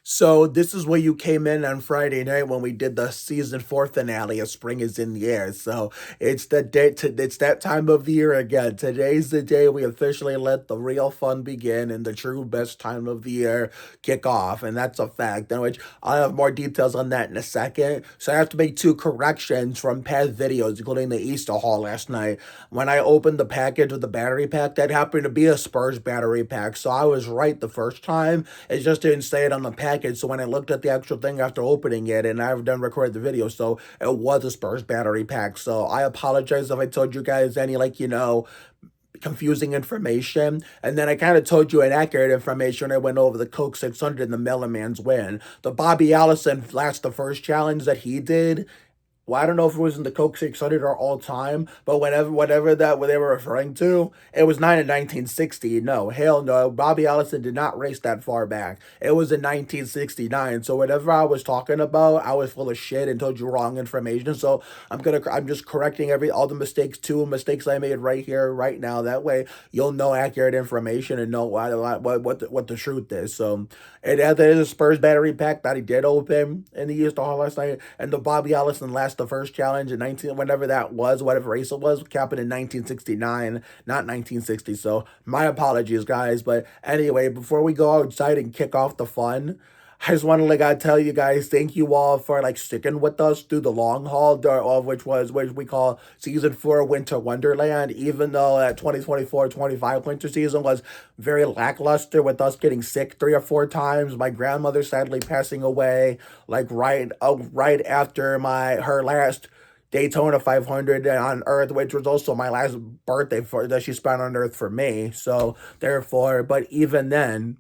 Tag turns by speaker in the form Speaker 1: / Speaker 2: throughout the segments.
Speaker 1: So this is where you came in on Friday night when we did the season 4 finale of Spring is in the Air. So it's the day it's that time of the year again. Today's the day we officially let the real fun begin and the true best time of the year kick off, and that's a fact. In which I'll have more details on that in a second. So I have to make two corrections from past videos, including the Easter haul last night. When I opened the package with the battery pack, that happened to be a Spurs battery pack. So I was right the first time. It just didn't say it on the package. So when I looked at the actual thing after opening it, and I've done recorded the video, so it was a Spurs battery pack. So I apologize if I told you guys any, confusing information. And then I kind of told you inaccurate information. I went over the Coke 600 and the Melon Man's win. The Bobby Allison last the first challenge that he did, well, I don't know if it was in the Coke 600 or all time, but whatever that what they were referring to, it was not in 1960. No, hell no. Bobby Allison did not race that far back. It was in 1969. So whatever I was talking about, I was full of shit and told you wrong information. So I'm just correcting all the mistakes I made right here, right now. That way you'll know accurate information and know what the truth is. So there is a Spurs battery pack that he did open in the Easter Hall last night, and the Bobby Allison last the first challenge in whenever that was, whatever race it was, happened in 1969, not 1960. So my apologies, guys. But anyway, before we go outside and kick off the fun, I just want to tell you guys thank you all for sticking with us through the long haul, of which we call season 4 Winter Wonderland. Even though that 2024-25 winter season was very lackluster with us getting sick 3 or 4 times, my grandmother sadly passing away right after her last Daytona 500 on Earth, which was also my last birthday that she spent on Earth for me. So therefore, but even then,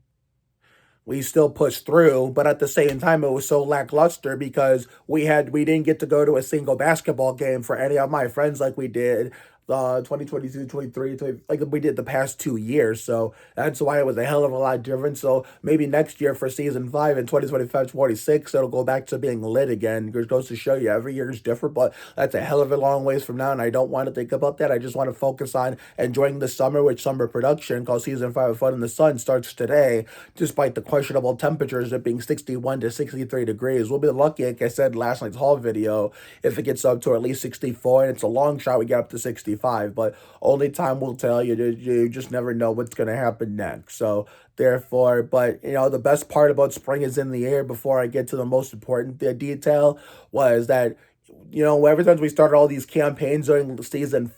Speaker 1: we still pushed through, but at the same time, it was so lackluster because we didn't get to go to a single basketball game for any of my friends like we did 2022, 23, like we did the past 2 years. So that's why it was a hell of a lot different. So maybe next year for season 5 in 2025, 26, it'll go back to being lit again. It goes to show you every year is different, but that's a hell of a long ways from now. And I don't want to think about that. I just want to focus on enjoying the summer with summer production because season 5 of Fun in the Sun starts today, despite the questionable temperatures of being 61 to 63 degrees. We'll be lucky, like I said last night's haul video, if it gets up to at least 64, and it's a long shot we get up to 65, but only time will tell. You just never know what's going to happen next. So therefore, but the best part about spring is in the air, before I get to the most important detail, was that ever since we started all these campaigns during season,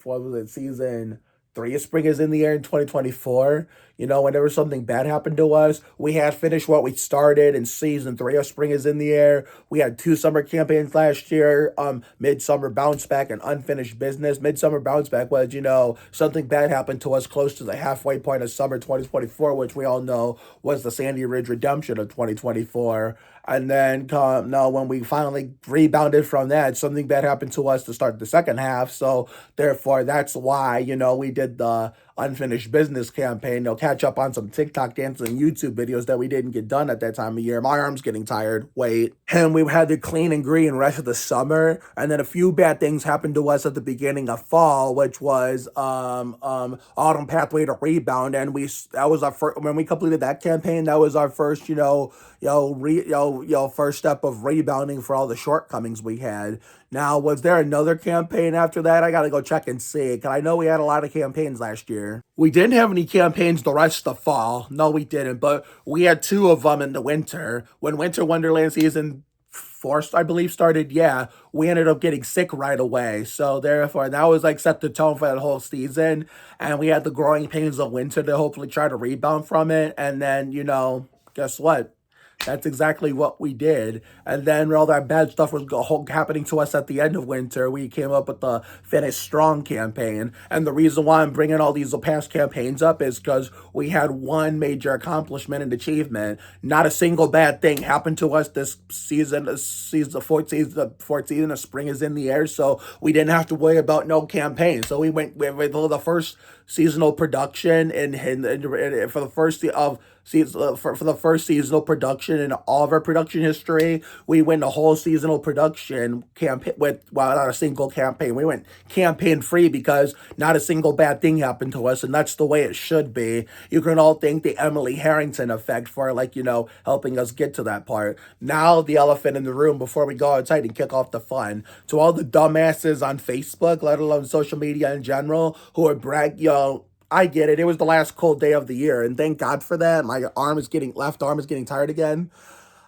Speaker 1: what was it, season 3 of Spring is in the Air in 2024. Whenever something bad happened to us, we had finished what we started in season 3 of Spring is in the Air. We had 2 summer campaigns last year, Midsummer Bounce Back and Unfinished Business. Midsummer Bounce Back was, something bad happened to us close to the halfway point of summer 2024, which we all know was the Sandy Ridge Redemption of 2024. And then, no, when we finally rebounded from that, something bad happened to us to start the second half. So, therefore, that's why, we did the Unfinished Business campaign. They'll catch up on some TikTok dances and YouTube videos that we didn't get done at that time of year. My arm's getting tired. Wait. And we had the clean and green rest of the summer. And then a few bad things happened to us at the beginning of fall, which was Autumn Pathway to Rebound. And that was our first, when we completed that campaign, that was our first, first step of rebounding for all the shortcomings we had. Now, was there another campaign after that? I gotta go check and see, because I know we had a lot of campaigns last year. We didn't have any campaigns the rest of the fall. No, we didn't, but we had 2 of them in the winter. When Winter Wonderland season 4, I believe, started, yeah, we ended up getting sick right away. So therefore, that was set the tone for that whole season. And we had the growing pains of winter to hopefully try to rebound from it. And then, guess what? That's exactly what we did. And then when all that bad stuff was happening to us at the end of winter, we came up with the Finish Strong campaign. And the reason why I'm bringing all these past campaigns up is because we had one major accomplishment and achievement. Not a single bad thing happened to us this season. The fourth season of Spring is in the Air, so we didn't have to worry about no campaign. So we went with the first seasonal production for the first of for the first seasonal production in all of our production history. We went a whole seasonal production campaign with, well, not a single campaign. We went campaign free because not a single bad thing happened to us, and that's the way it should be. You can all thank the Emily Harrington effect for, like, helping us get to that part. Now the elephant in the room before we go outside and kick off the fun. To all the dumbasses on Facebook, let alone social media in general, who are I get it. It was the last cold day of the year, and thank God for that. My left arm is getting tired again.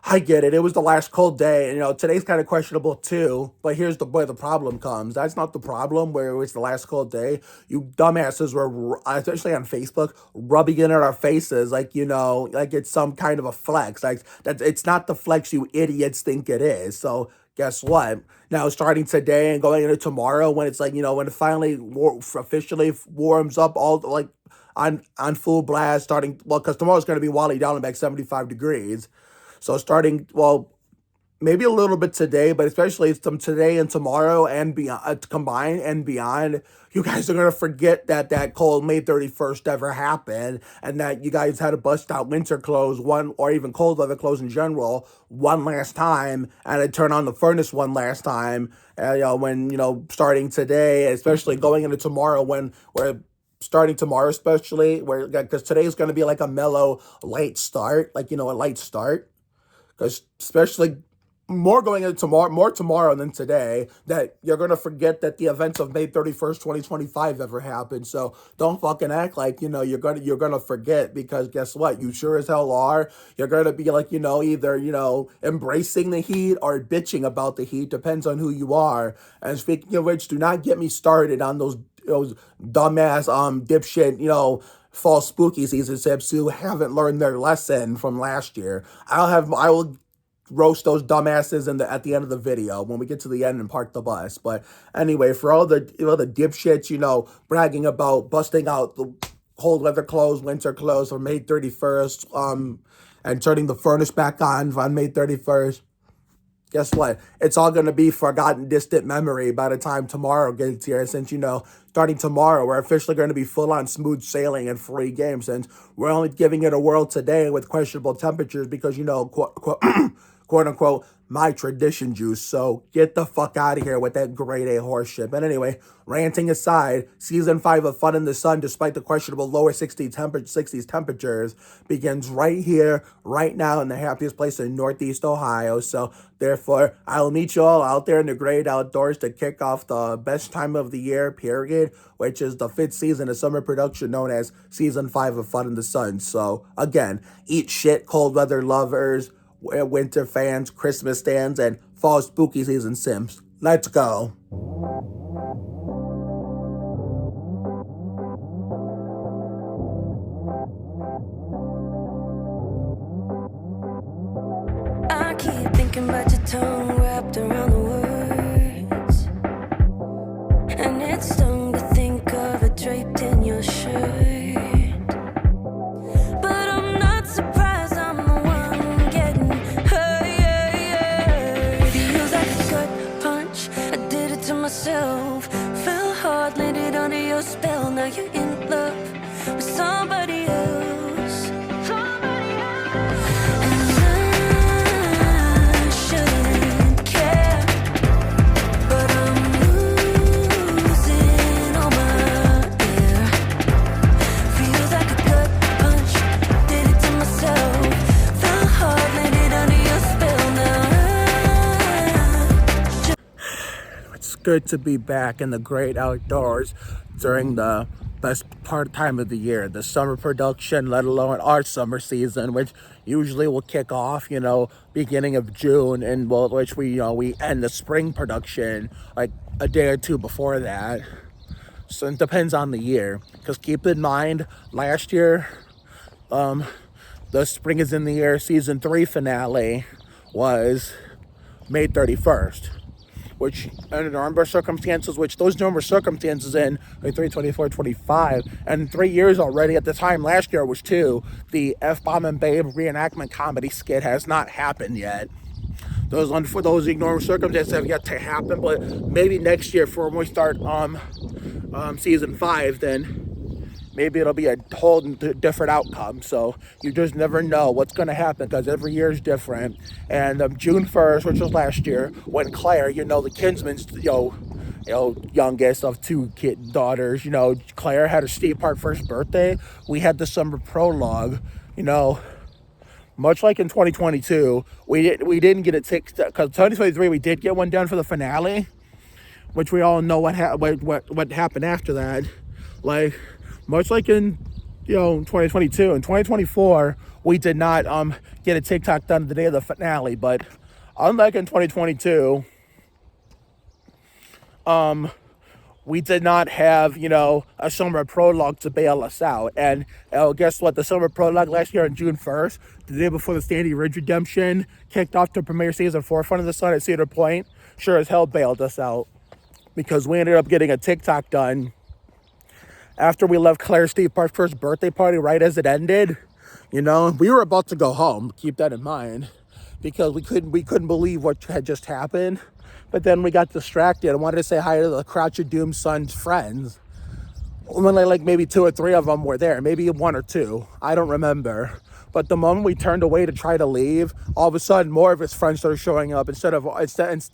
Speaker 1: I get it. It was the last cold day, and today's kind of questionable too. But here's where the problem comes. That's not the problem. Where it was the last cold day, you dumbasses were, especially on Facebook, rubbing it in our faces like like it's some kind of a flex. Like that, it's not the flex you idiots think it is. So guess what? Now starting today and going into tomorrow, when it's like when it finally officially warms up, all like on full blast, starting, well, because tomorrow's going to be wally down at like 75 degrees. So starting, well, maybe a little bit today, but especially some today and tomorrow and beyond, combined and beyond, you guys are going to forget that cold May 31st ever happened, and that you guys had to bust out winter clothes, or even cold weather clothes in general, one last time, and then turn on the furnace one last time, when, starting today, especially going into tomorrow, when we're starting tomorrow, especially, because today is going to be like a mellow, light start, a light start. Because especially more going into tomorrow, more tomorrow than today, that you're going to forget that the events of May 31st, 2025 ever happened. So don't fucking act like, you're going to forget, because guess what? You sure as hell are. You're going to be like, either, embracing the heat or bitching about the heat. Depends on who you are. And speaking of which, do not get me started on those dumbass, dipshit, fall spooky season Simps who haven't learned their lesson from last year. I will roast those dumbasses at the end of the video when we get to the end and park the bus. But anyway, for all the the dipshits, bragging about busting out the cold weather clothes, winter clothes on May 31st, and turning the furnace back on May 31st. Guess what? It's all going to be forgotten, distant memory by the time tomorrow gets here, since, starting tomorrow, we're officially going to be full-on smooth sailing and free game, since we're only giving it a whirl today with questionable temperatures because, quote-unquote, my tradition juice. So get the fuck out of here with that grade A horse shit. But anyway, ranting aside, Season 5 of Fun in the Sun, despite the questionable lower 60s temperatures, begins right here, right now, in the happiest place in Northeast Ohio. So therefore, I'll meet you all out there in the great outdoors to kick off the best time of the year, period, which is the 5th season of summer production known as Season 5 of Fun in the Sun. So again, eat shit, cold weather lovers, winter fans, Christmas stands, and fall spooky season Simps. Let's go.
Speaker 2: I keep thinking about your tongue wrapped around the words, and it's stung to think of it draped in your shirt. Fell hard, landed under your spell. Now you're in love with somebody else. And I shouldn't care, but I'm losing all my air. Feels like a gut punch, did it to myself. Fell hard, landed under your spell. Now
Speaker 1: it's good to be back in the great outdoors during the best time of the year, the summer production, let alone our summer season, which usually will kick off, beginning of June, and which we end the spring production like a day or two before that. So it depends on the year, because keep in mind, last year, the Spring is in the Air season 3 finale was May 31st. Which, under normal circumstances, those normal circumstances in 23, 24, 25, and 3 years already at the time last year was 2, the F-Bomb and Babe reenactment comedy skit has not happened yet. Those normal circumstances have yet to happen, but maybe next year, for when we start season 5, then maybe it'll be a whole different outcome. So you just never know what's going to happen because every year is different. And June 1st, which was last year, when Claire, the kinsman's, youngest of two daughters, Claire had her Steve Park first birthday. We had the summer prologue, much like in 2022, we didn't get a ticket because 2023 we did get one done for the finale, which we all know what happened after that. Like much like in 2022 and 2024, we did not get a TikTok done the day of the finale. But unlike in 2022, we did not have, a summer prologue to bail us out. And guess what? The summer prologue last year on June 1st, the day before the Sandy Ridge redemption, kicked off to premiere season 4, Front of the Sun at Cedar Point, sure as hell bailed us out. Because we ended up getting a TikTok done after we left Claire Steve Park's first birthday party right as it ended. We were about to go home, keep that in mind, because we couldn't believe what had just happened. But then we got distracted. I wanted to say hi to the Crouch of Doom son's friends. Only like maybe 2 or 3 of them were there, maybe 1 or 2. I don't remember. But the moment we turned away to try to leave, all of a sudden more of his friends started showing up,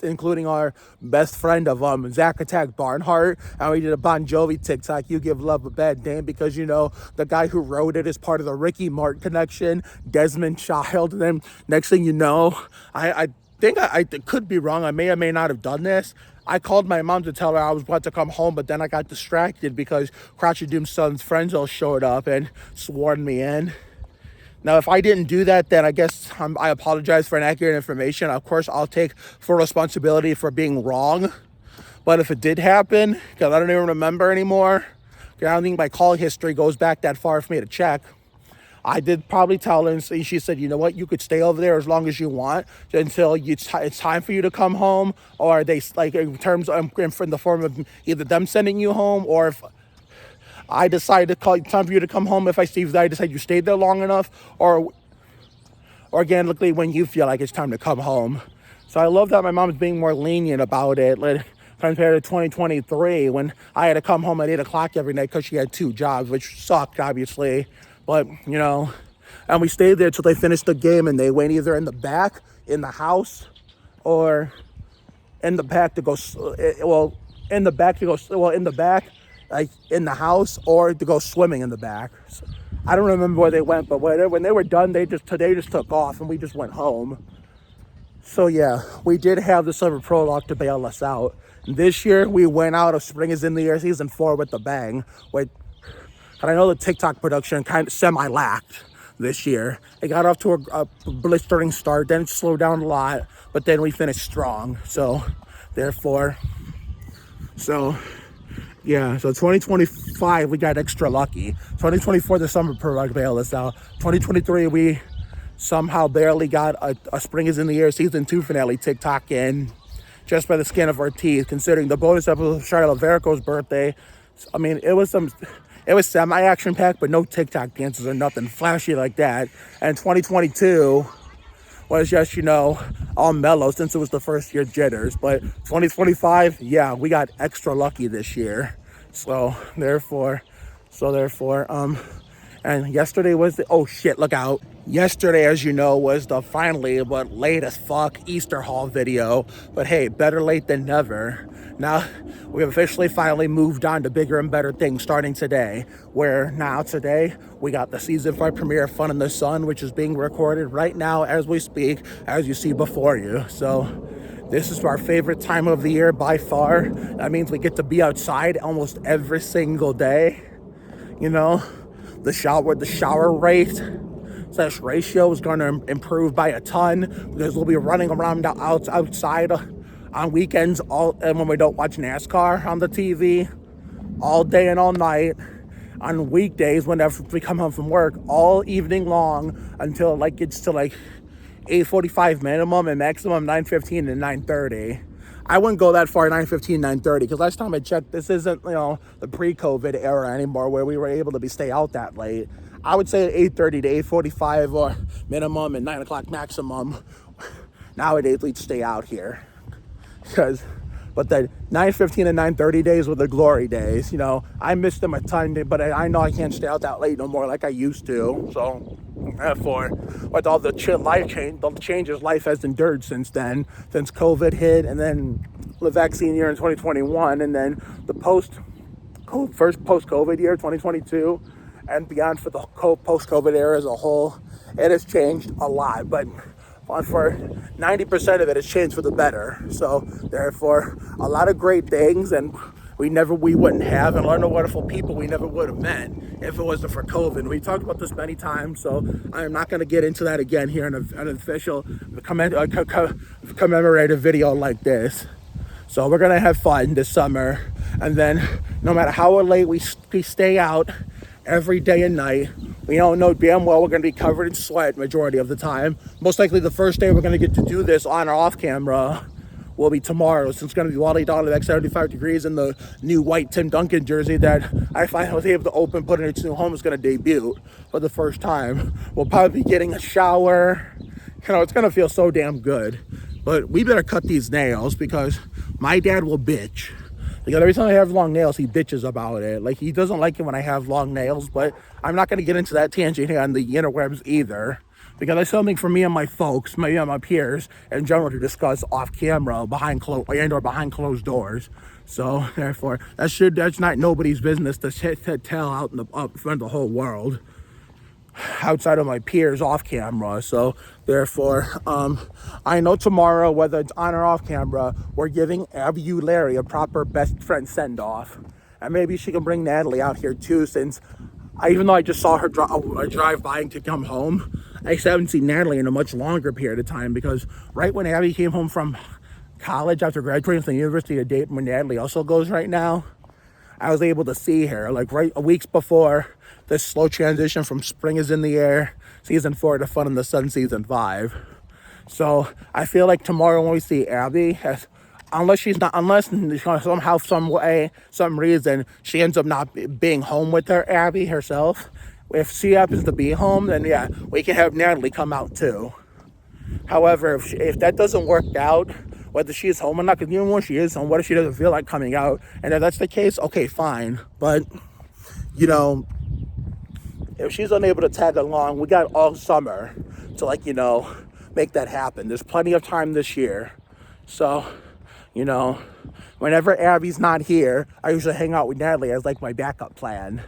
Speaker 1: including our best friend of Zach Attack Barnhart. And we did a Bon Jovi TikTok, You Give Love a Bad Name, because the guy who wrote it is part of the Ricky Martin connection, Desmond Child. And then next thing you know, I think I could be wrong. I may or may not have done this. I called my mom to tell her I was about to come home, but then I got distracted because Crouch of Doom's son's friends all showed up and sworn me in. Now, if I didn't do that, then I guess I apologize for inaccurate information. Of course, I'll take full responsibility for being wrong. But if it did happen, because I don't even remember anymore, I don't think my call history goes back that far for me to check. I did probably tell her, and she said, you know what, you could stay over there as long as you want until it's time for you to come home, or they, like, in terms of, in the form of either them sending you home, or if I decide to call time for you to come home, if I decide you stayed there long enough, or organically when you feel like it's time to come home. So I love that my mom's being more lenient about it, compared to 2023 when I had to come home at 8 o'clock every night because she had 2 jobs, which sucked, obviously. But, and we stayed there till they finished the game, and they went either in the back, in the house, or in the back to go, in the back, like in the house, or to go swimming in the back. So, I don't remember where they went, but when they were done, they just took off, and we just went home. So yeah, we did have the summer prologue to bail us out. This year, we went out of Spring is in the Air season 4 with a bang. And I know the TikTok production kind of semi-lacked this year. It got off to a blistering start, then it slowed down a lot, but then we finished strong. So 2025, we got extra lucky. 2024, the summer prologue bailed us out. 2023, we somehow barely got a Spring is in the Air season 2 finale TikTok in, just by the skin of our teeth, considering the bonus episode of Charlotte Verico's birthday. I mean, it was semi-action packed, but no TikTok dances or nothing flashy like that. And 2022 was just, all mellow since it was the first year jitters. But 2025, yeah, we got extra lucky this year. So therefore, and yesterday was look out. Yesterday, as you know, was the finally, but late as fuck, Easter haul video. But hey, better late than never. Now, we've officially finally moved on to bigger and better things starting today. Today, we got the season 5 premiere of Fun in the Sun, which is being recorded right now as we speak, as you see before you. So, this is our favorite time of the year by far. That means we get to be outside almost every single day. The shower rate / ratio is going to improve by a ton because we'll be running around outside on weekends and when we don't watch NASCAR on the TV all day and all night. On weekdays, whenever we come home from work, all evening long until it's to 8:45 minimum and maximum 9:15 and 9:30. I wouldn't go that far, 9:15, 9:30, because last time I checked, this isn't, the pre-COVID era anymore where we were able to stay out that late. I would say 8:30 to 8:45 or minimum and 9 o'clock maximum. Nowadays, we'd stay out here because But the 9:15 and 9:30 days were the glory days. You know, I missed them a ton, but I know I can't stay out that late no more like I used to. So therefore, with all the the changes life has endured since then, since COVID hit, and then the vaccine year in 2021, and then the first post-COVID year, 2022, and beyond for the post-COVID era as a whole, it has changed a lot. But for 90% of it has changed for the better. So therefore, a lot of great things, and we wouldn't have, and a lot of wonderful people we never would have met if it wasn't for COVID. We talked about this many times, so I am not going to get into that again here in an official commemorative video like this. So we're going to have fun this summer, and then no matter how late we stay out every day and night, we don't know damn well we're going to be covered in sweat majority of the time. Most likely the first day we're going to get to do this on or off camera will be tomorrow, since it's going to be wally down to like 75 degrees, and the new white Tim Duncan jersey that I finally was able to put in its new home is going to debut for the first time. We'll probably be getting a shower. You know, it's going to feel so damn good. But we better cut these nails, because my dad will bitch. Like, every time I have long nails, he bitches about it. Like, he doesn't like it when I have long nails, but I'm not going to get into that tangent here on the interwebs either, because that's something for me and my folks, my peers in general, to discuss off camera, behind closed doors. So therefore, that's not nobody's business to tell out in front of the whole world, outside of my peers off camera. So therefore, I know tomorrow, whether it's on or off camera, we're giving Abby Larry a proper best friend send off, and maybe she can bring Natalie out here too, since even though I just saw her drive by to come home, I haven't seen Natalie in a much longer period of time, because right when Abby came home from college after graduating from the University of Dayton, where Natalie also goes right now, I was able to see her like weeks before this slow transition from Spring is in the Air season 4 to Fun in the Sun season 5. So I feel like tomorrow when we see Abby, unless somehow, some way, some reason she ends up not being home with Abby herself, if she happens to be home, then yeah, we can have Natalie come out too. However, if that doesn't work out, whether she's home or not, because even when she is home, what if she doesn't feel like coming out? And if that's the case, okay, fine. But, you know, if she's unable to tag along, we got all summer to, like, you know, make that happen. There's plenty of time this year. So, you know, whenever Abby's not here, I usually hang out with Natalie as like my backup plan.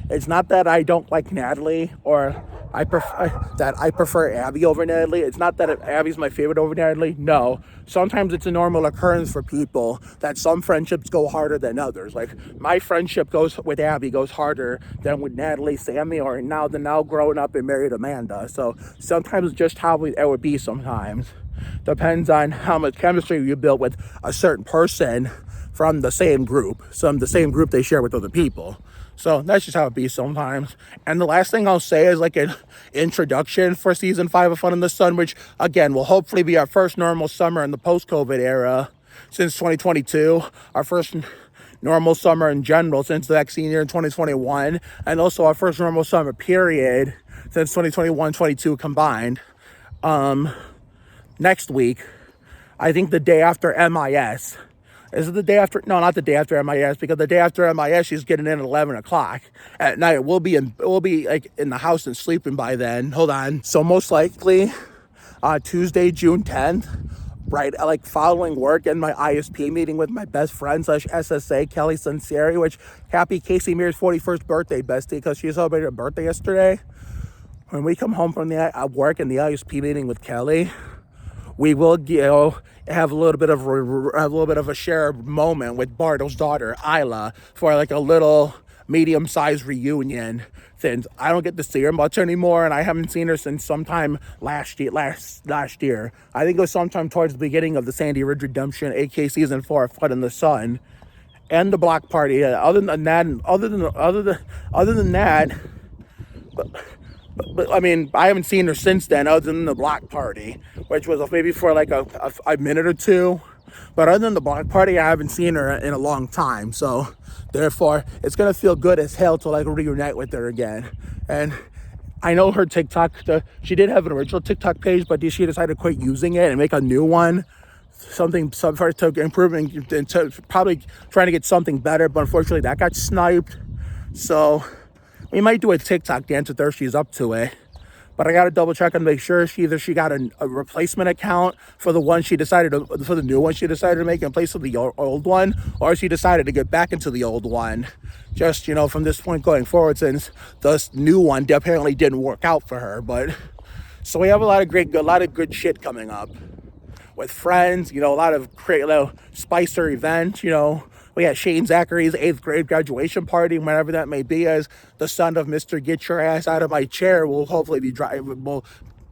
Speaker 1: It's not that I don't like Natalie, or I prefer Abby over Natalie. It's not that Abby's my favorite over Natalie. No, sometimes it's a normal occurrence for people that some friendships go harder than others. Like, my friendship with Abby goes harder than with Natalie, Sammy, or now growing up and married Amanda. So sometimes it's just how it would be sometimes. Depends on how much chemistry you build with a certain person from the same group, the same group they share with other people. So that's just how it be sometimes. And the last thing I'll say is like an introduction for season 5 of Fun in the Sun, which again will hopefully be our first normal summer in the post-COVID era since 2022, our first normal summer in general since the vaccine year in 2021, and also our first normal summer period since 2021-22 combined. Next week, I think the day after MIS. Is it the day after? No, not the day after MIS, because the day after MIS, she's getting in at 11 o'clock at night. We'll be like in the house and sleeping by then. Hold on. So most likely, Tuesday, June 10th, right, like following work and my ISP meeting with my best friend / SSA, Kelly Sinceri, which happy Casey Mears' 41st birthday, bestie, because she celebrated her birthday yesterday. When we come home from the work and the ISP meeting with Kelly, we will, have a little bit of a shared moment with Barto's daughter, Isla, for like a little medium-sized reunion, since I don't get to see her much anymore, and I haven't seen her since sometime last year. I think it was sometime towards the beginning of the Sandy Ridge Redemption, aka season 4 of Flood in the Sun, and the block party. Other than that, but I mean, I haven't seen her since then, other than the block party, which was maybe for like a minute or two. But other than the block party, I haven't seen her in a long time. So therefore, it's gonna feel good as hell to like reunite with her again. And I know her TikTok, she did have an original TikTok page, but she decided to quit using it and make a new one. some to improving and to probably trying to get something better, but unfortunately that got sniped. So we might do a TikTok dance with her if she's up to it. But I gotta double check and make sure she got a replacement account for the one she decided to, for the new one she decided to make in place of the old one, or she decided to get back into the old one. Just, you know, from this point going forward, since this new one apparently didn't work out for her. But so we have a lot of good shit coming up with friends. You know, a lot of Spicer events. You know, we had Shane Zachary's 8th grade graduation party, whenever that may be, as the son of Mr. Get Your Ass Out of My Chair will hopefully be driving, will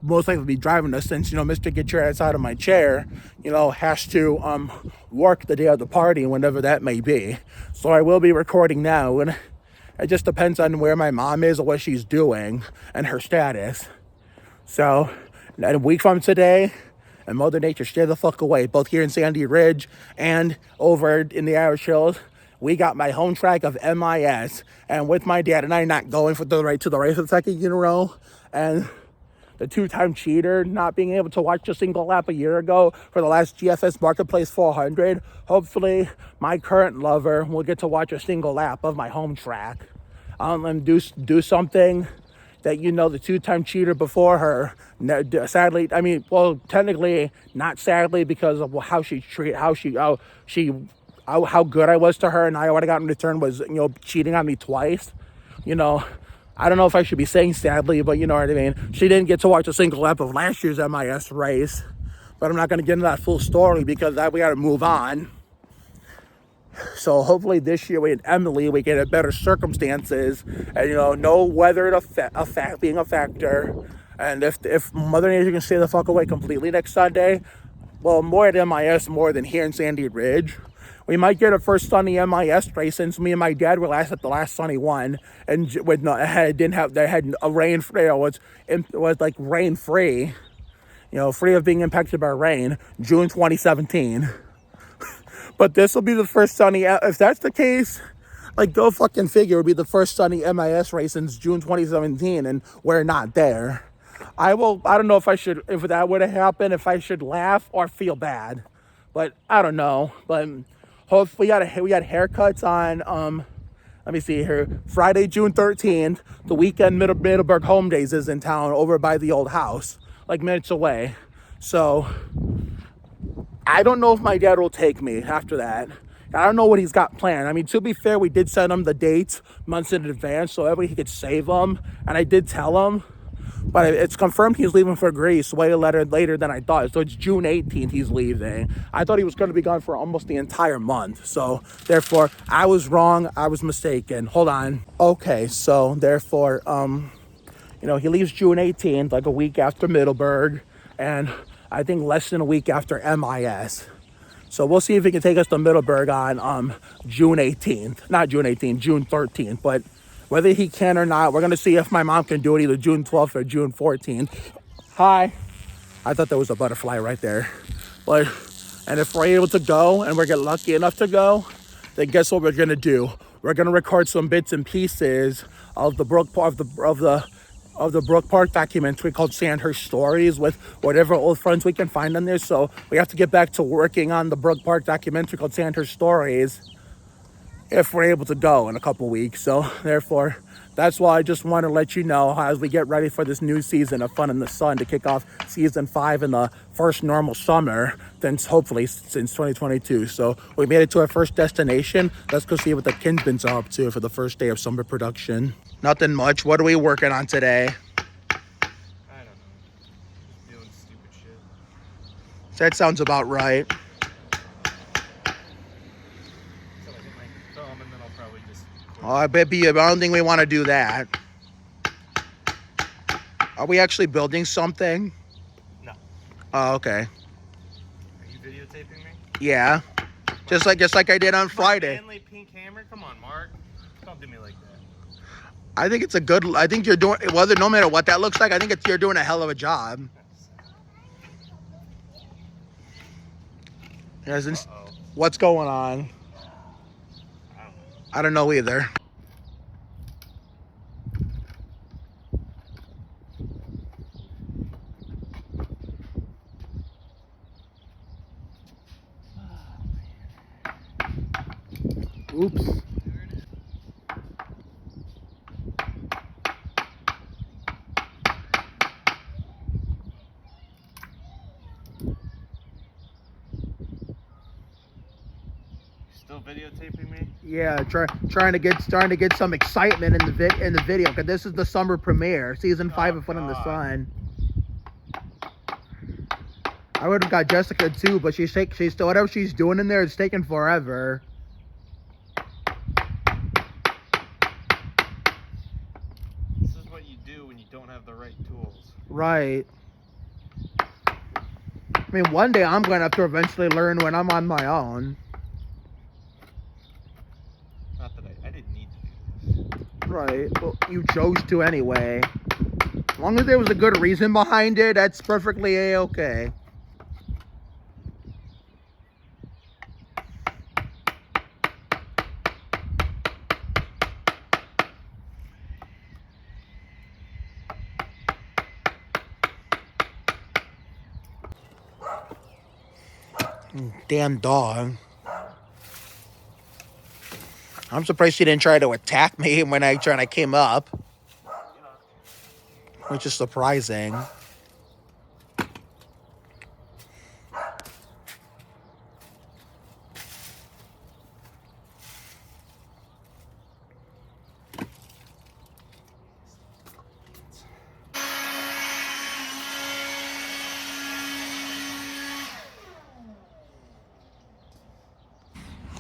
Speaker 1: most likely be driving us, since, you know, Mr. Get Your Ass Out of My Chair, you know, has to work the day of the party, whenever that may be. So I will be recording now, and it just depends on where my mom is or what she's doing and her status. So, a week from today, and Mother Nature stay the fuck away, both here in Sandy Ridge and over in the Irish Hills, we got my home track of MIS, and with my dad and I not going for the race of the second in a row, and the two-time cheater not being able to watch a single lap a year ago for the last GFS Marketplace 400, hopefully my current lover will get to watch a single lap of my home track. And do something that, you know, the two-time cheater before her, sadly, I mean, well, technically not sadly, because of how good I was to her, and what I got in return was, you know, cheating on me twice. You know, I don't know if I should be saying sadly, but you know what I mean. She didn't get to watch a single lap of last year's MIS race, but I'm not going to get into that full story because we got to move on. So hopefully this year with Emily, we get better circumstances, and, you know, no weather being a factor. And if Mother Nature can stay the fuck away completely next Sunday, well, more at MIS more than here in Sandy Ridge. We might get a first sunny MIS race, since me and my dad were last at the last sunny one, and with no, they had a rain free. It was like rain free, you know, free of being impacted by rain. June 2017. But this will be the first sunny. If that's the case, like, go fucking figure. It would be the first sunny MIS race since June 2017, and we're not there. I don't know if that would have happened, if I should laugh or feel bad, but I don't know. But hopefully we got haircuts on, let me see here, Friday, June 13th, the weekend Middleburg Home Days is in town over by the old house, like minutes away. So I don't know if my dad will take me after that. I don't know what he's got planned. I mean, to be fair, we did send him the dates months in advance so that way he could save them. And I did tell him, but it's confirmed he's leaving for Greece way later than I thought. So it's June 18th he's leaving. I thought he was going to be gone for almost the entire month. So therefore, I was wrong. I was mistaken. Hold on. Okay, so therefore, you know, he leaves June 18th, like a week after Middleburg, and I think less than a week after MIS. So we'll see if he can take us to Middleburg on June 18th. Not June 18th, June 13th. But whether he can or not, we're going to see if my mom can do it either June 12th or June 14th. Hi. I thought there was a butterfly right there. And if we're able to go and we get lucky enough to go, then guess what we're going to do? We're going to record some bits and pieces of the Brook Park documentary called Sandhurst Stories with whatever old friends we can find on there. So we have to get back to working on the Brook Park documentary called Sandhurst Stories if we're able to go in a couple weeks. So therefore, that's why I just want to let you know, as we get ready for this new season of Fun in the Sun to kick off season 5 in the first normal summer, hopefully since 2022. So we made it to our first destination. Let's go see what the Kinsmans are up to for the first day of summer production. Nothing much. What are we working on today?
Speaker 3: I don't know. Just doing stupid shit.
Speaker 1: That sounds about right.
Speaker 3: Until I hit my thumb, and then I'll probably just quit.
Speaker 1: Oh, I don't think we want to do that. Are we actually building something?
Speaker 3: No.
Speaker 1: Oh, okay.
Speaker 3: Are you videotaping me?
Speaker 1: Yeah. Just like I did on Friday.
Speaker 3: Manly pink hammer? Come on, Mark. Don't do me like that.
Speaker 1: I think you're doing, no matter what that looks like, I think you're doing a hell of a job. What's going on? I don't know either. Oops.
Speaker 3: Still videotaping me?
Speaker 1: Yeah, trying to get some excitement in the video, because this is the summer premiere, season 5 of Fun in the Sun. I would have got Jessica too, but she's still, whatever she's doing in there is taking forever.
Speaker 3: This is what you do when you don't have the right tools.
Speaker 1: Right. I mean, one day I'm going to have to eventually learn when I'm on my own.
Speaker 3: Not that I didn't need to do this.
Speaker 1: Right. Well, you chose to anyway. As long as there was a good reason behind it, that's perfectly A-okay. Damn dog. I'm surprised she didn't try to attack me when I came up. Which is surprising.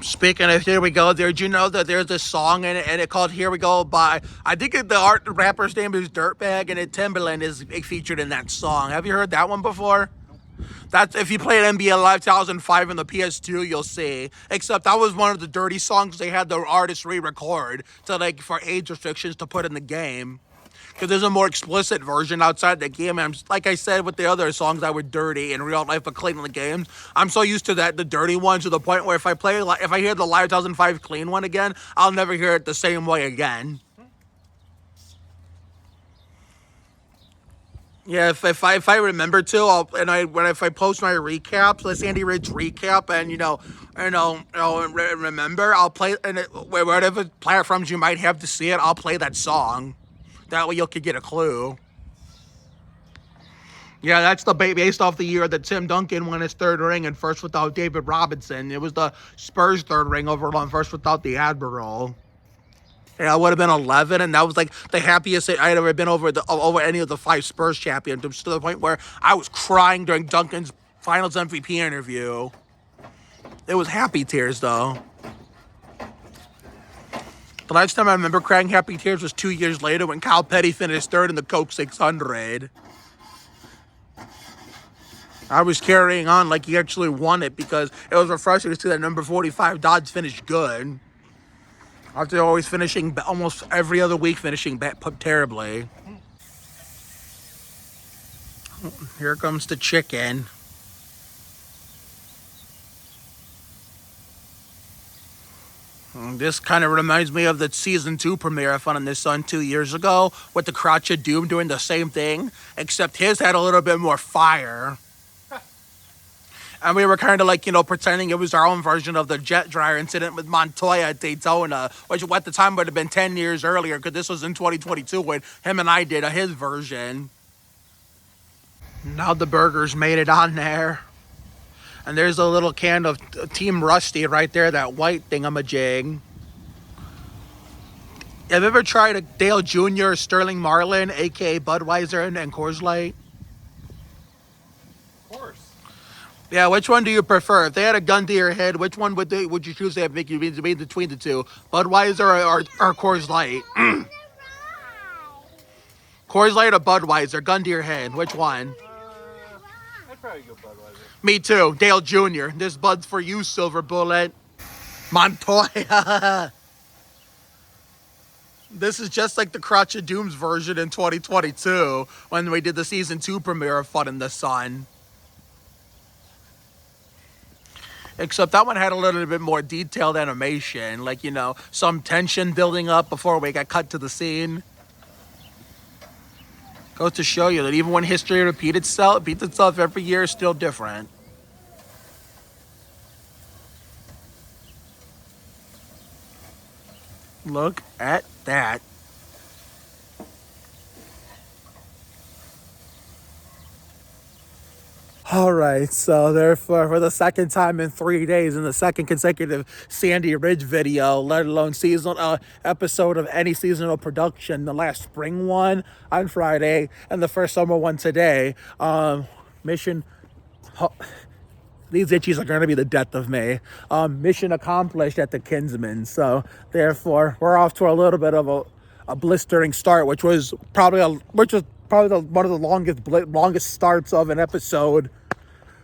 Speaker 1: Speaking of Here We Go, did you know that there's a song in it, and it called Here We Go by, I think the rapper's name is Dirtbag, and Timbaland is featured in that song. Have you heard that one before? That's, if you played NBA Live 2005 in the PS2, you'll see. Except that was one of the dirty songs they had the artist re-record to, like, for age restrictions to put in the game. Because there's a more explicit version outside the game. And like I said with the other songs that were dirty in real life but clean in the games, I'm so used to the dirty ones, to the point where if I hear the Live 2005 clean one again, I'll never hear it the same way again. Yeah, if I remember to, if I post my recaps, the Sandy Ridge recap, and remember, I'll play, and whatever platforms you might have to see it, I'll play that song. That way you could get a clue. Yeah, that's based off the year that Tim Duncan won his third ring and first without David Robinson. It was the Spurs' third ring overall and first without the Admiral. Yeah, I would have been 11, and that was like the happiest I had ever been over any of the 5 Spurs championships, to the point where I was crying during Duncan's Finals MVP interview. It was happy tears, though. The last time I remember crying happy tears was 2 years later when Kyle Petty finished third in the Coke 600. I was carrying on like he actually won it, because it was refreshing to see that number 45 Dodds finished good. After always finishing, almost every other week finishing terribly. Here comes the chicken. This kind of reminds me of the season 2 premiere of Fun in the Sun 2 years ago, with the Crotch of Doom doing the same thing, except his had a little bit more fire. And we were kind of like, pretending it was our own version of the jet dryer incident with Montoya at Daytona, which at the time would have been 10 years earlier, because this was in 2022 when him and I did his version. Now the burgers made it on there. And there's a little can of Team Rusty right there, that white thingamajig. Have you ever tried a Dale Jr. Sterling Marlin, a.k.a. Budweiser and Coors Light?
Speaker 3: Of course.
Speaker 1: Yeah, which one do you prefer? If they had a gun to your head, which one would you choose to make you be between the two? Budweiser or Coors Light? Coors Light or Budweiser? Gun to your head, which one?
Speaker 3: I'd probably go Budweiser.
Speaker 1: Me too. Dale Jr. This Bud's for you, Silver Bullet. Montoya. This is just like the Crotch of Doom's version in 2022 when we did the season 2 premiere of Fun in the Sun. Except that one had a little bit more detailed animation, like, some tension building up before we got cut to the scene. Goes to show you that even when history repeats itself every year, it's still different. Look at that. All right, so therefore, for the second time in 3 days, in the second consecutive Sandy Ridge video, let alone seasonal episode of any seasonal production, the last spring one on Friday and the first summer one today, mission. These itchies are going to be the death of me. Mission accomplished at the Kinsman. So therefore, we're off to a little bit of a blistering start, which was probably one of the longest starts of an episode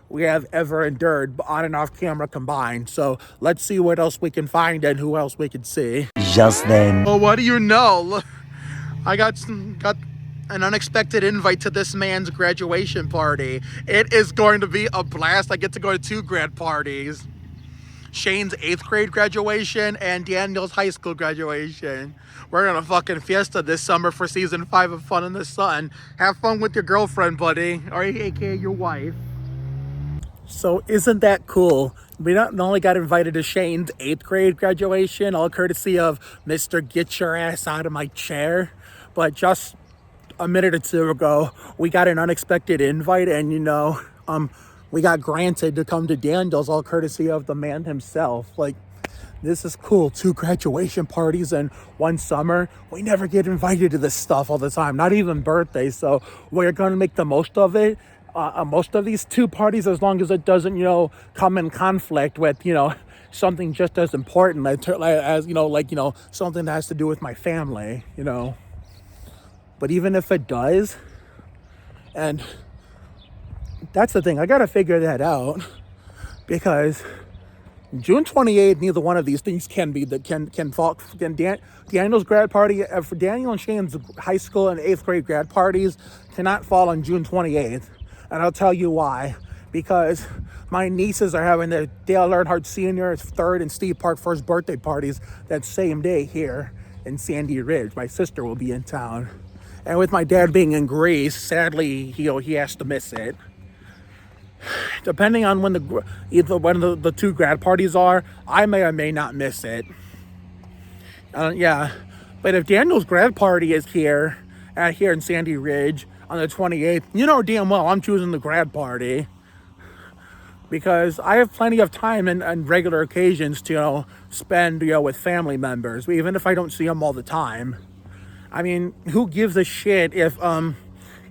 Speaker 1: we have ever endured, on and off camera combined. So let's see what else we can find and who else we can see.
Speaker 4: Just then.
Speaker 1: Well, what do you know? I got an unexpected invite to this man's graduation party. It is going to be a blast. I get to go to 2 grad parties. Shane's 8th grade graduation and Daniel's high school graduation. We're gonna fucking fiesta this summer for season 5 of Fun in the Sun. Have fun with your girlfriend, buddy, or aka your wife. So isn't that cool? We not only got invited to Shane's 8th grade graduation, all courtesy of Mr. Get Your Ass Out of My Chair, but just a minute or two ago, we got an unexpected invite, and we got granted to come to Daniel's, all courtesy of the man himself. Like, this is cool. 2 graduation parties in one summer. We never get invited to this stuff all the time, not even birthdays. So we're gonna make the most of it. Most of these 2 parties, as long as it doesn't, come in conflict with, something just as important as something that has to do with my family, But even if it does, and that's the thing, I gotta figure that out, because June 28th, neither one of these things can fall. Daniel's grad party, for Daniel and Shane's high school and 8th grade grad parties, cannot fall on June 28th. And I'll tell you why. Because my nieces are having their Dale Earnhardt Sr.'s 3rd and Steve Park 1st birthday parties that same day here in Sandy Ridge. My sister will be in town. And with my dad being in Greece, sadly, he has to miss it. Depending on when the 2 grad parties are, I may or may not miss it. Yeah. But if Daniel's grad party is here in Sandy Ridge on the 28th, damn well I'm choosing the grad party, because I have plenty of time and regular occasions to spend with family members, even if I don't see them all the time. I mean, who gives a shit if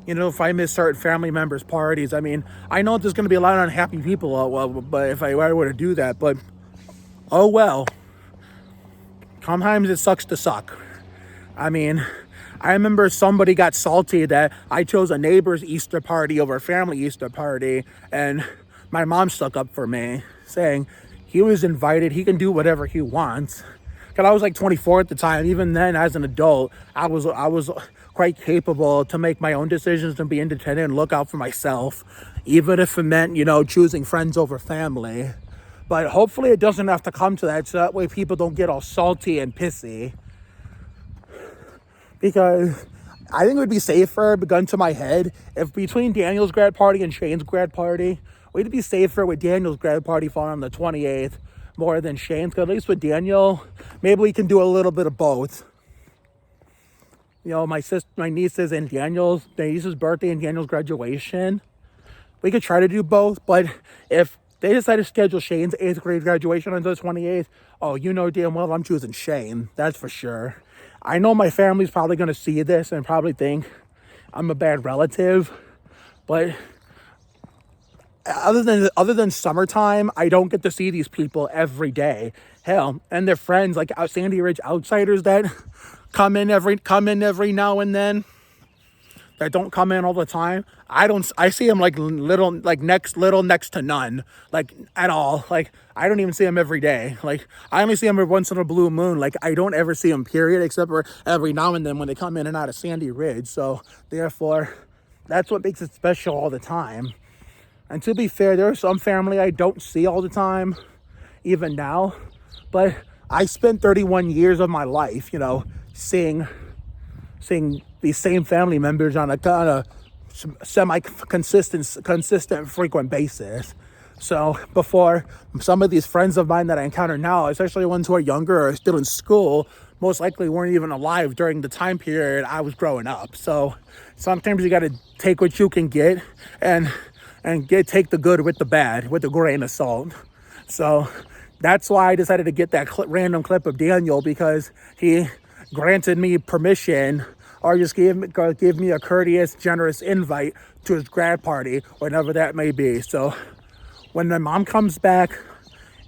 Speaker 1: if I miss certain family members' parties? I mean, I know there's going to be a lot of unhappy people, but if I were to do that, but oh well. Sometimes it sucks to suck. I mean, I remember somebody got salty that I chose a neighbor's Easter party over a family Easter party, and my mom stuck up for me, saying he was invited, he can do whatever he wants. Because I was like 24 at the time. Even then, as an adult, I was quite capable to make my own decisions and be independent and look out for myself, even if it meant, choosing friends over family. But hopefully it doesn't have to come to that, so that way people don't get all salty and pissy. Because I think it would be safer, gun to my head, if between Daniel's grad party and Shane's grad party, we'd be safer with Daniel's grad party falling on the 28th more than Shane's. Because at least with Daniel, maybe we can do a little bit of both. My nieces and Daniel's birthday and Daniel's graduation, we could try to do both. But if they decide to schedule Shane's 8th grade graduation on the 28th, damn well I'm choosing Shane. That's for sure. I know my family's probably going to see this and probably think I'm a bad relative, but other than summertime, I don't get to see these people every day. Hell, and their friends, like Sandy Ridge outsiders that come in every now and then, that don't come in all the time. I see them like next to none, like at all. Like I don't even see them every day. Like I only see them every once in a blue moon. Like I don't ever see them, period, except for every now and then when they come in and out of Sandy Ridge. So therefore, that's what makes it special all the time. And to be fair, there's some family I don't see all the time, even now. But I spent 31 years of my life, seeing these same family members on a kind of semi-consistent, frequent basis. So before some of these friends of mine that I encounter now, especially ones who are younger or still in school, most likely weren't even alive during the time period I was growing up. So sometimes you got to take what you can get and take the good with the bad with a grain of salt. So that's why I decided to get that random clip of Daniel, because he granted me permission, or just gave me a courteous, generous invite to his grad party, whenever that may be. So when my mom comes back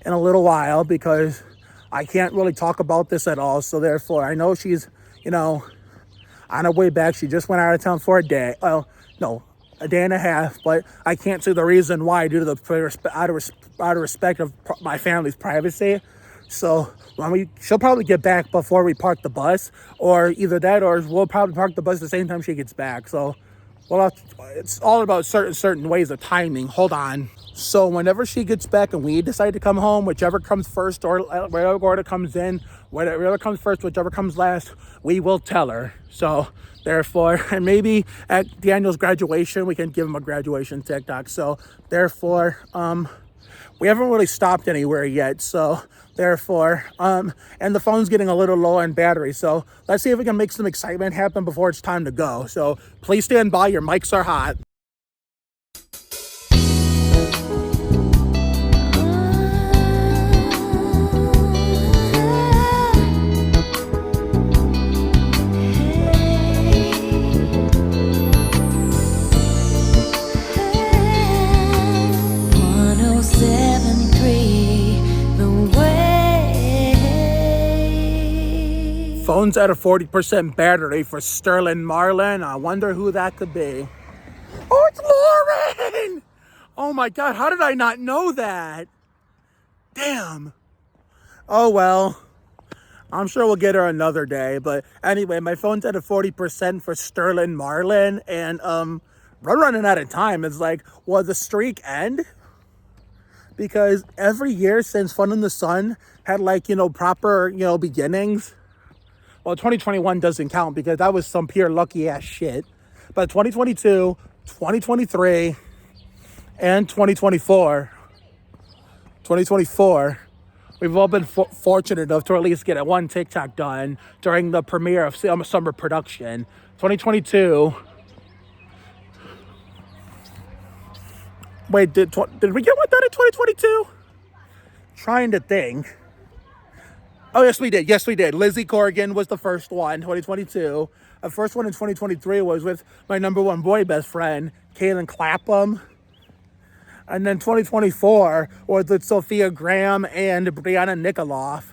Speaker 1: in a little while, because I can't really talk about this at all, so therefore I know she's, on her way back. She just went out of town for a day. Well, no, a day and a half, but I can't see the reason why, due to the out of respect of my family's privacy. So she'll probably get back before we park the bus, or either that, or we'll probably park the bus the same time she gets back. So, well, it's all about certain ways of timing. Hold on. So whenever she gets back and we decide to come home, whichever comes first, or whatever order comes in, whatever comes first, whichever comes last, we will tell her. So therefore, and maybe at Daniel's graduation, we can give him a graduation TikTok. So therefore, we haven't really stopped anywhere yet. So therefore, and the phone's getting a little low on battery. So let's see if we can make some excitement happen before it's time to go. So please stand by. Your mics are hot. Phone's at a 40% battery for Sterling Marlin. I wonder who that could be. Oh, it's Lauren! Oh my God, how did I not know that? Damn. Oh well, I'm sure we'll get her another day. But anyway, my phone's at a 40% for Sterling Marlin, and we're running out of time. It's like, will the streak end? Because every year since Fun in the Sun had, like, proper, beginnings. Well, 2021 doesn't count because that was some pure lucky ass shit. But 2022, 2023, and 2024, we've all been fortunate enough to at least get one TikTok done during the premiere of summer production. 2022. Wait, did we get one done in 2022? Trying to think. Oh, yes, we did. Yes, we did. Lizzie Corrigan was the first one, 2022. The first one in 2023 was with my number one boy best friend, Kaylin Clapham. And then 2024 was with Sophia Graham and Brianna Nikoloff.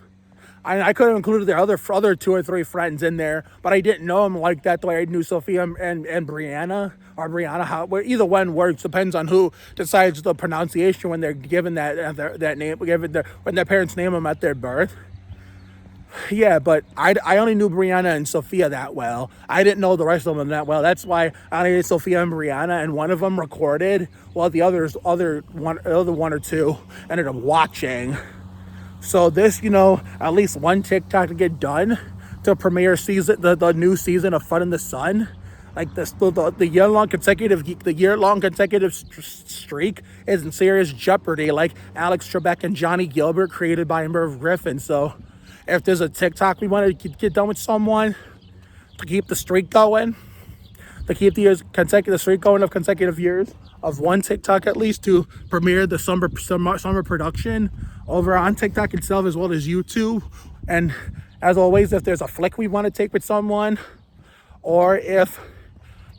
Speaker 1: I could have included their other 2 or 3 friends in there, but I didn't know them like that the way I knew Sophia and Brianna, or Brianna. Either one works, depends on who decides the pronunciation when they're given that name, when their parents name them at their birth. Yeah, but I only knew Brianna and Sophia that well. I didn't know the rest of them that well. That's why I only did Sophia and Brianna, and one of them recorded, while the other one or two ended up watching. So this, at least one TikTok to get done to premiere the new season of Fun in the Sun. Like the year-long consecutive streak is in serious jeopardy. Like Alex Trebek and Johnny Gilbert, created by Merv Griffin. So if there's a TikTok we want to get done with someone to keep the streak going, to keep the streak going of consecutive years of one TikTok at least to premiere the summer production over on TikTok itself as well as YouTube. And as always, if there's a flick we want to take with someone, or if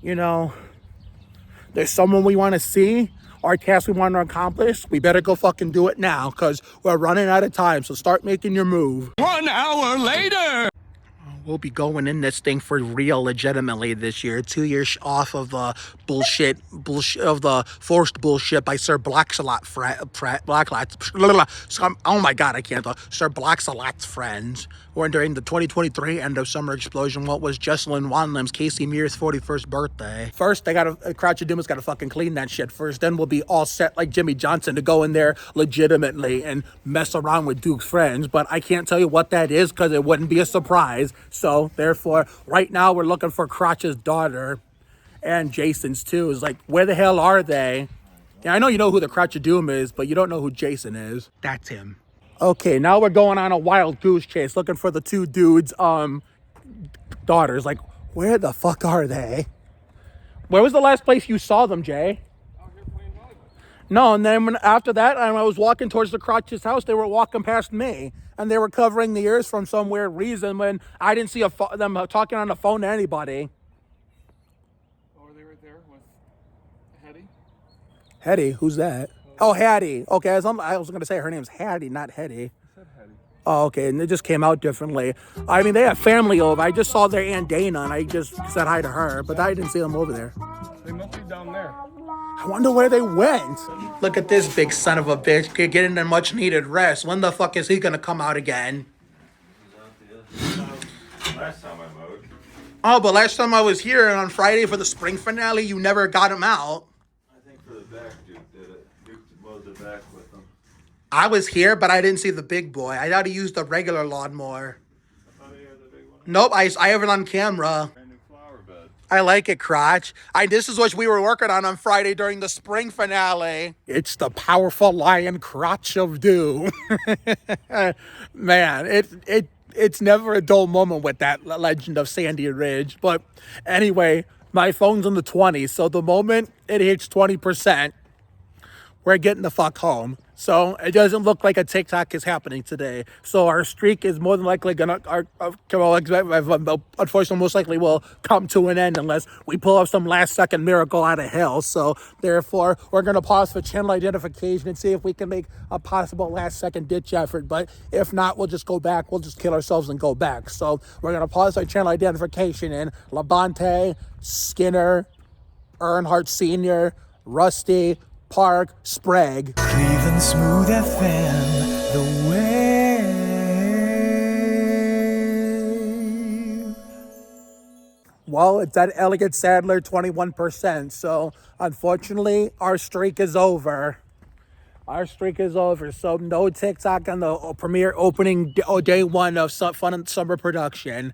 Speaker 1: there's someone we want to see, or a task we want to accomplish, we better go fucking do it now, because we're running out of time. So start making your move.
Speaker 4: 1 hour later!
Speaker 1: We'll be going in this thing for real, legitimately this year. 2 years off of the bullshit of the forced bullshit by Sir Blacksalot oh my God, I can't. Sir Blacksalot's friends. When during the 2023 end of summer explosion, what was Jesselyn Wanlam's Casey Mears' 41st birthday. First, Crouch and Dumas gotta fucking clean that shit first. Then we'll be all set like Jimmy Johnson to go in there legitimately and mess around with Duke's friends. But I can't tell you what that is because it wouldn't be a surprise. So therefore, right now we're looking for Crotch's daughter, and Jason's too. Is like, where the hell are they? Yeah, I know you know who the Crotch of Doom is, but you don't know who Jason is. That's him. Okay, now we're going on a wild goose chase looking for the two dudes' daughters. Like, where the fuck are they? Where was the last place you saw them, Jay? No, and then after that, I was walking towards the Crotch's house. They were walking past me, and they were covering the ears from some weird reason when I didn't see them talking on the phone to anybody.
Speaker 3: Oh, are they right there with Hetty?
Speaker 1: Hetty? Who's that? Oh, Hattie. Okay, I was going to say her name's Hattie, not Hetty.
Speaker 3: I said Hetty.
Speaker 1: Oh, okay, and it just came out differently. I mean, they have family over. I just saw their Aunt Dana, and I just said hi to her, but I didn't see them over there.
Speaker 3: They must be down there.
Speaker 1: I wonder where they went. Look at this big son of a bitch getting a much needed rest. When the fuck is he gonna come out again?
Speaker 5: Last time I mowed.
Speaker 1: Oh, but last time I was here on Friday for the spring finale, you never got him out.
Speaker 5: I think for the back, Duke did it. Duke mowed the back with them.
Speaker 1: I was here, but I didn't see the big boy. I thought he used the regular lawnmower.
Speaker 5: I thought he had the big one.
Speaker 1: Nope, I have it on camera.
Speaker 5: Brand new flower bed.
Speaker 1: I like it, Crotch. This is what we were working on Friday during the spring finale. It's the powerful lion Crotch of Doom. Man, it's never a dull moment with that Legend of Sandy Ridge. But anyway, my phone's in the 20s, so the moment it hits 20%, we're getting the fuck home. So it doesn't look like a TikTok is happening today. So our streak is more than likely unfortunately, most likely will come to an end unless we pull off some last second miracle out of hell. So therefore, we're going to pause for channel identification and see if we can make a possible last second ditch effort. But if not, we'll just go back. We'll just kill ourselves and go back. So we're going to pause our channel identification in Labonte, Skinner, Earnhardt Sr., Rusty, Park, Sprague.
Speaker 6: Cleveland Smooth FM, the wave.
Speaker 1: Well, it's that Elliott Sadler 21%. So unfortunately, our streak is over. Our streak is over. So no TikTok on the premiere opening day one of Fun and Summer production.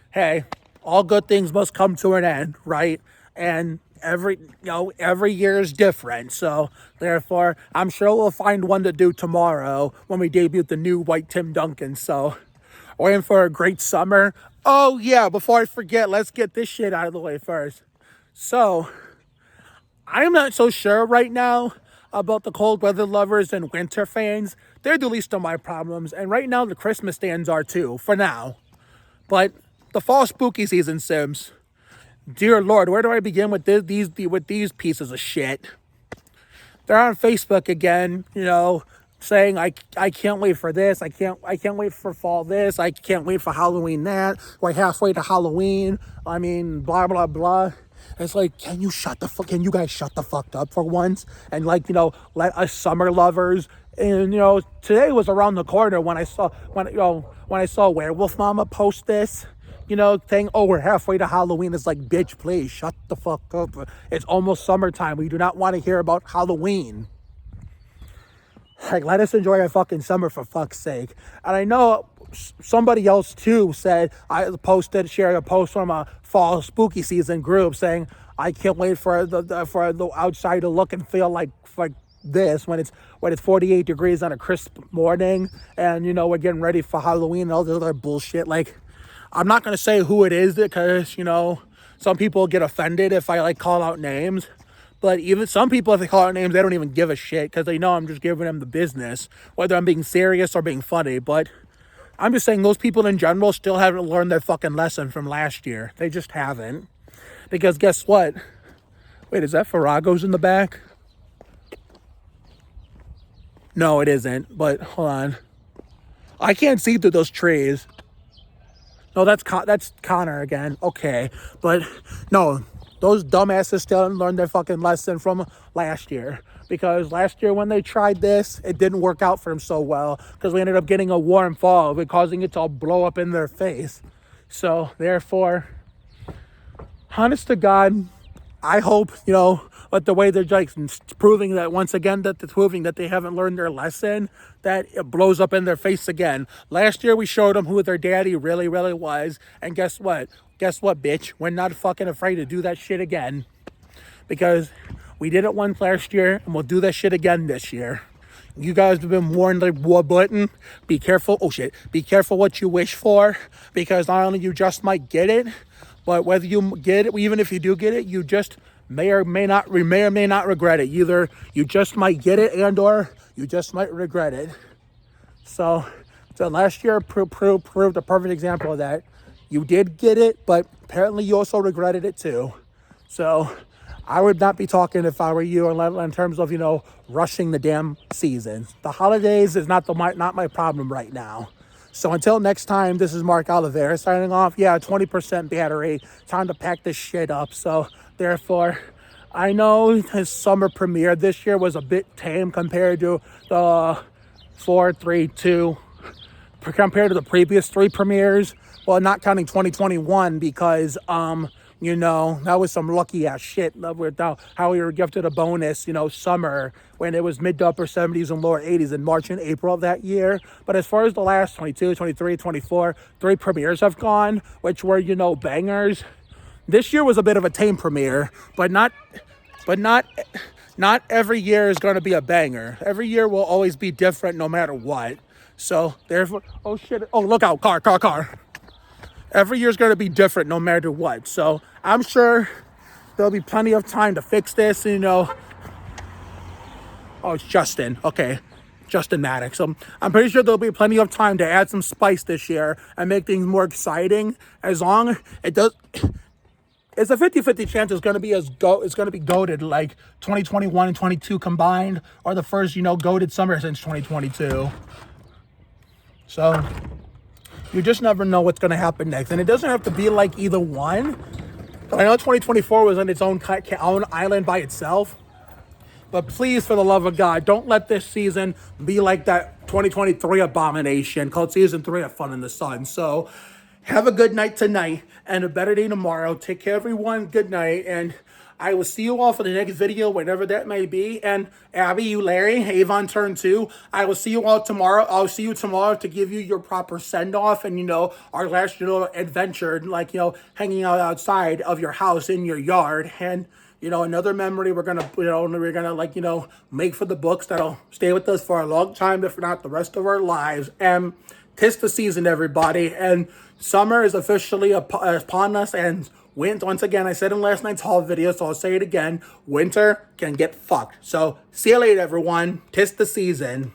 Speaker 1: Hey, all good things must come to an end, right? And every year is different. So therefore, I'm sure we'll find one to do tomorrow when we debut the new white Tim Duncan. So we're in for a great summer. Oh yeah, before I forget, let's get this shit out of the way first. So I'm not so sure right now about the cold weather lovers and winter fans. They're the least of my problems. And right now the Christmas stands are too, for now. But the fall spooky season, Sims. Dear Lord, where do I begin with these pieces of shit? They're on Facebook again, saying I can't wait for this, I can't wait for fall this, I can't wait for Halloween that. We're halfway to Halloween. I mean, blah blah blah. It's like, can you guys shut the fuck up for once? And let us summer lovers. And today was around the corner when I saw Werewolf Mama post this. Saying, oh, we're halfway to Halloween. It's like, bitch, please, shut the fuck up. It's almost summertime. We do not want to hear about Halloween. Like, let us enjoy our fucking summer for fuck's sake. And I know somebody else, too, shared a post from a fall spooky season group saying, I can't wait for the outside to look and feel like this when it's 48 degrees on a crisp morning. And, we're getting ready for Halloween and all this other bullshit. Like, I'm not going to say who it is because, some people get offended if I call out names. But even some people, if they call out names, they don't even give a shit because they know I'm just giving them the business, whether I'm being serious or being funny. But I'm just saying those people in general still haven't learned their fucking lesson from last year. They just haven't. Because guess what? Wait, is that Farrago's in the back? No, it isn't. But hold on. I can't see through those trees. No, that's Connor again. Okay. But no, those dumbasses still haven't learned their fucking lesson from last year. Because last year when they tried this, it didn't work out for them so well. Because we ended up getting a warm fall, causing it to all blow up in their face. So, therefore, honest to God, I hope, but the way they're proving that once again, that they're proving that they haven't learned their lesson, that it blows up in their face again. Last year we showed them who their daddy really, really was. And guess what? Guess what, bitch? We're not fucking afraid to do that shit again. Because We did it once last year, and we'll do that shit again this year. You guys have been warned, like war button. Be careful. Oh shit. Be careful what you wish for, because not only you just might get it, but whether you get it, even if you do get it, you just may or may not regret it. Either you just might get it, and or you just might regret it. So last year proved a perfect example of that. You did get it, but apparently you also regretted it too. So I would not be talking if I were you in terms of, rushing the damn season. The holidays is not my problem right now. So until next time, this is Mark Oliveira signing off. Yeah, 20% battery. Time to pack this shit up. So therefore, I know his summer premiere this year was a bit tame compared to the 4, 3, 2, compared to the previous 3 premieres. Well, not counting 2021 because, that was some lucky ass shit with how we were gifted a bonus, summer when it was mid to upper 70s and lower 80s in March and April of that year. But as far as the last 22, 23, 24, 3 premieres have gone, which were, bangers. This year was a bit of a tame premiere, but not every year is going to be a banger. Every year will always be different no matter what. So therefore, oh shit, oh look out, car. Every year is going to be different no matter what. So I'm sure there'll be plenty of time to fix this, Oh, it's Justin. Okay. Justin Maddox. So I'm pretty sure there'll be plenty of time to add some spice this year and make things more exciting. As long it does, it's a 50-50 chance it's going to be goated like 2021 and 22 combined, or the first, goated summer since 2022. So you just never know what's going to happen next. And it doesn't have to be like either one. I know 2024 was on its own island by itself. But please, for the love of God, don't let this season be like that 2023 abomination called Season 3 of Fun in the Sun. So have a good night tonight and a better day tomorrow. Take care, everyone. Good night. And I will see you all for the next video, whenever that may be. And Abby, you, Larry, Avon turn 2. I will see you all tomorrow. I'll see you tomorrow to give you your proper send-off and, our last, adventure, like, hanging out outside of your house in your yard. And, another memory we're gonna, make for the books that'll stay with us for a long time, if not the rest of our lives. And 'tis the season, everybody. And summer is officially upon us, and once again, I said in last night's haul video, so I'll say it again, winter can get fucked. So see you later, everyone. 'Tis the season.